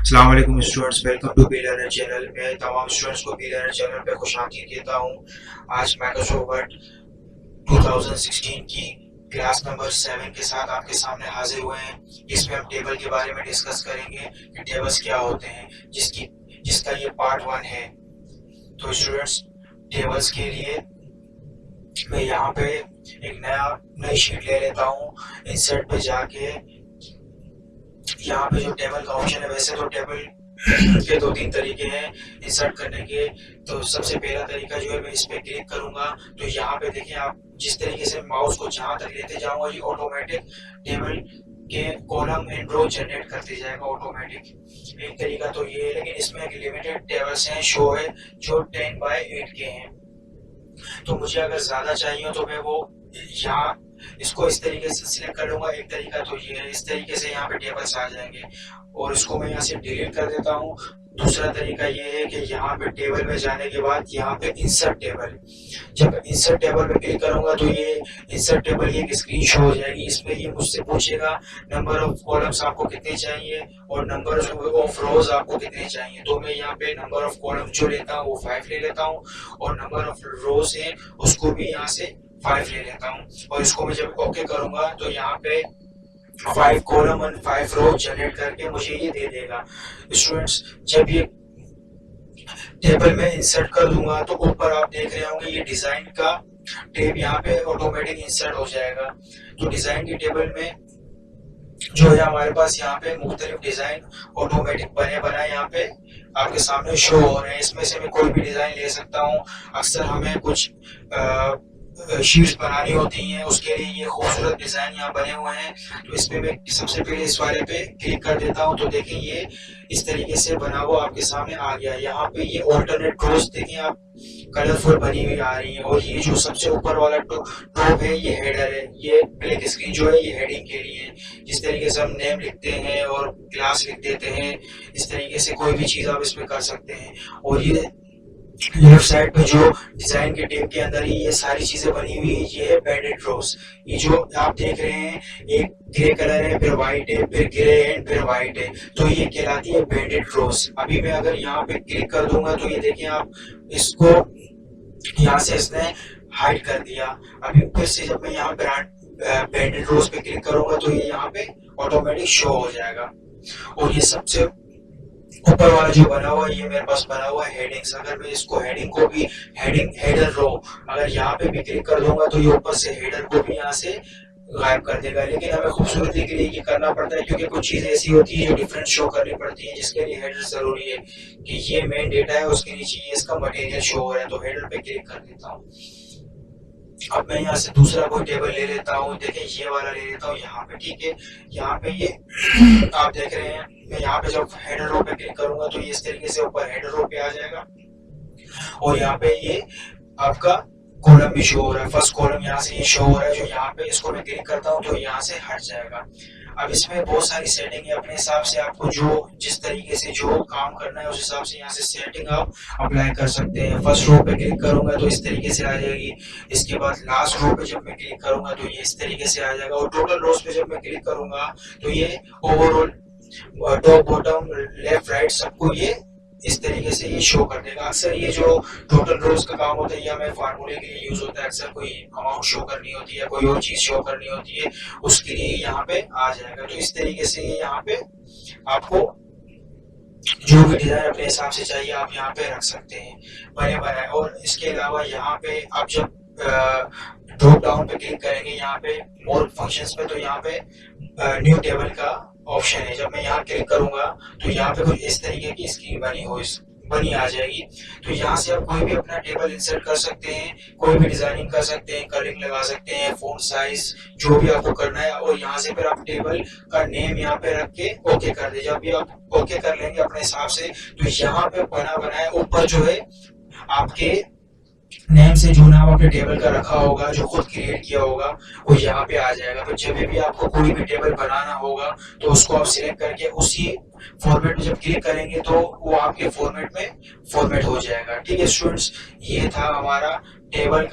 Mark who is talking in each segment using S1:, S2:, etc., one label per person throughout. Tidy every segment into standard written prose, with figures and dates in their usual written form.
S1: अस्सलाम वालेकुम students, welcome to B learner channel. मैं तमाम स्टूडेंट्स को बी लर्नर चैनल पे खुशामदीद कहता हूँ। आज माइक्रोसॉफ्ट वर्ड 2016 की क्लास नंबर 7 के साथ आपके सामने हाजिर हुए हैं। इसमें हम टेबल के बारे में डिस्कस करेंगे कि टेबल्स क्या होते हैं, जिसका ये पार्ट 1 है। तो स्टूडेंट्स, टेबल्स के लिए मैं यहाँ पे एक नई शीट ले लेता हूँ। इंसर्ट पे जाके यहाँ पे जो टेबल का ऑप्शन है, वैसे तो टेबल के 2-3 तरीके हैं इंसर्ट करने के। तो सबसे पहला तरीका जो है, मैं इस पे क्लिक करूंगा तो यहाँ पे देखिए, आप जिस तरीके से माउस को जहां तक लेते जाऊंगा ये ऑटोमेटिक टेबल के कॉलम एंड रो जनरेट करते जाएगा ऑटोमेटिक। एक तरीका तो ये है, लेकिन इसमें एक लिमिटेड टेबल्स हैं शो है जो 10x8 के हैं। तो मुझे अगर ज्यादा चाहिए तो मैं वो यहाँ इसको इस तरीके से सिलेक्ट कर लूंगा। एक तरीका तो ये है, इस तरीके से यहाँ पे टेबल्स आ जाएंगे और इसको मैं यहाँ से डिलीट कर देता हूँ। दूसरा तरीका ये है कि यहाँ पे टेबल में जाने के बाद यहाँ पे इंसर्ट टेबल, जब इंसर्ट टेबल पे क्लिक करूंगा तो ये इंसर्ट टेबल की एक स्क्रीन शो हो जाएगी। इसमें ये मुझसे पूछेगा नंबर ऑफ कॉलम्स आपको कितने चाहिए और नंबर ऑफ रोज आपको कितने चाहिए। तो मैं यहाँ पे नंबर ऑफ कॉलम जो लेता हूँ वो 5 ले लेता हूँ और नंबर ऑफ रोज है उसको भी यहाँ से 5 ले लेता हूँ। और इसको मैं जब ओके करूंगा तो यहाँ पे 5 कॉलम और 5 रो जनरेट करके मुझे ये दे देगा। स्टूडेंट्स, जब ये टेबल में इंसर्ट कर दूंगा तो ऊपर आप देख रहे होंगे ये डिजाइन का टैब यहाँ पे ऑटोमेटिक इंसर्ट हो जाएगा। तो डिजाइन की टेबल में जो है हमारे पास यहाँ पे मुख्तलिफ डिजाइन ऑटोमेटिक बने बनाए यहाँ पे आपके सामने शो हो रहे हैं। इसमें से मैं कोई भी डिजाइन ले सकता हूँ। अक्सर हमें कुछ शीट्स बनानी होती हैं, उसके लिए ये खूबसूरत डिजाइन यहाँ बने हुए हैं। तो इस पे मैं सबसे पहले इस वाले पे क्लिक कर देता हूँ तो देखें ये इस तरीके से बना हुआ आपके सामने आ गया। यहाँ पे ये ऑल्टरनेट रोज देखें आप, कलरफुल बनी हुई आ रही है। और ये जो सबसे ऊपर वाला टॉप है ये हेडर है, ये ब्लैक स्क्रीन जो है ये हेडिंग के लिए है। जिस तरीके से हम नेम लिखते हैं और क्लास लिख देते हैं, इस तरीके से कोई भी चीज आप इसमें कर सकते हैं। और ये लेफ्ट साइड पे जो डिजाइन के टेप के अंदर ही ये सारी चीजें बनी हुई है, ये है बैंडेड रोज। ये जो आप देख रहे हैं, एक ग्रे कलर है, फिर व्हाइट है, फिर ग्रे एंड फिर व्हाइट है, तो ये कहलाती है बैंडेड रोज। अभी मैं अगर यहाँ पे क्लिक कर दूंगा तो ये देखिए, आप इसको यहाँ से इसने हाइड कर दिया। अभी फिर से जब मैं यहाँ पे बैंडेड रोज पे क्लिक करूंगा तो ये यहाँ पे ऑटोमेटिक शो हो जाएगा। और ये सबसे ऊपर वाला जो बना हुआ है ये मेरे पास बना हुआ है हेडिंग्स। अगर मैं इसको हेडिंग को भी हेडर रो अगर यहाँ पे भी क्लिक कर दूंगा तो ये ऊपर से हेडर को भी यहाँ से गायब कर देगा। लेकिन हमें खूबसूरती के लिए ये करना पड़ता है, क्योंकि कुछ चीजें ऐसी होती है जो डिफरेंट शो करनी पड़ती है, जिसके लिए हेडर जरूरी है कि ये मेन डेटा है, उसके नीचे ये इसका मटेरियल शो हो रहा है। तो हेडर पे क्लिक कर देता हूँ। अब मैं यहाँ से दूसरा कोई टेबल ले लेता हूँ। देखिए ये वाला ले लेता हूँ यहाँ पे, ठीक है। यहाँ पे ये आप देख रहे हैं, मैं यहाँ पे जब हेडर रो पे क्लिक करूंगा तो ये इस तरीके से ऊपर हेडर रो पे आ जाएगा। और यहाँ पे ये आपका कॉलम भी शो हो रहा है, फर्स्ट कॉलम यहाँ से ये शो हो रहा है। जो यहाँ पे इसको मैं क्लिक करता हूँ तो यहाँ से हट जाएगा। अब इसमें बहुत सारी सेटिंग है, अपने हिसाब से आपको जो जिस तरीके से जो काम करना है उस हिसाब से यहाँ से सेटिंग आप अप्लाई कर सकते हैं। फर्स्ट रो पे क्लिक करूंगा तो इस तरीके से आ जाएगी। इसके बाद लास्ट रो पे जब मैं क्लिक करूंगा तो ये इस तरीके से आ जाएगा। और टोटल रोज पे जब मैं क्लिक करूंगा तो ये overall top bottom left right सबको ये इस तरीके से ये शो कर देगा। अक्सर ये जो टोटल रोज का काम होता है ये हमें फार्मूले के लिए यूज होता है। अक्सर कोई अमाउंट शो करनी होती है, कोई और चीज शो करनी होती है, उसके लिए यहाँ पे आ जाएगा। तो इस तरीके से ये यहाँ पे आपको जो भी डिजाइन अपने हिसाब से चाहिए आप यहाँ पे रख सकते हैं बने बनाए। और इसके अलावा यहाँ पे आप जब ड्रॉप डाउन पे क्लिक करेंगे यहाँ पे मोर फंक्शंस पे, तो यहाँ पे न्यू टेबल का ऑप्शन है। जब मैं यहाँ क्लिक करूंगा तो यहाँ पे कुछ इस तरीके की स्क्रीन बनी आ जाएगी। तो यहाँ से आप कोई भी अपना टेबल इंसर्ट कर सकते हैं, कोई भी डिजाइनिंग कर सकते हैं, कलरिंग लगा सकते हैं, फॉन्ट साइज जो भी आपको करना है। और यहाँ से फिर आप टेबल का नेम यहाँ पे रख के ओके कर दे। जब भी आप ओके कर लेंगे अपने हिसाब से तो यहाँ पे बना बनाए ऊपर जो है आपके नेम से जो नाम आपने टेबल का रखा होगा, जो खुद क्रिएट किया होगा, वो यहाँ पे आ जाएगा। तो जब भी आपको कोई भी टेबल बनाना होगा तो उसको आप सिलेक्ट करके उसी फॉर्मेट में जब क्लिक करेंगे तो वो आपके फॉर्मेट में फॉर्मेट हो जाएगा। ठीक है स्टूडेंट्स, ये था हमारा टेबल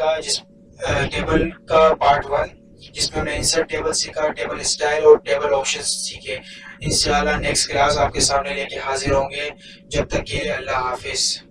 S1: का पार्ट 1। जिसमें हमने इंसर्ट टेबल सीखा, टेबल स्टाइल और टेबल ऑप्शंस सीखे। इंशाल्लाह नेक्स्ट क्लास आपके सामने लेके हाजिर होंगे। जब तक के लिए अल्लाह हाफिज।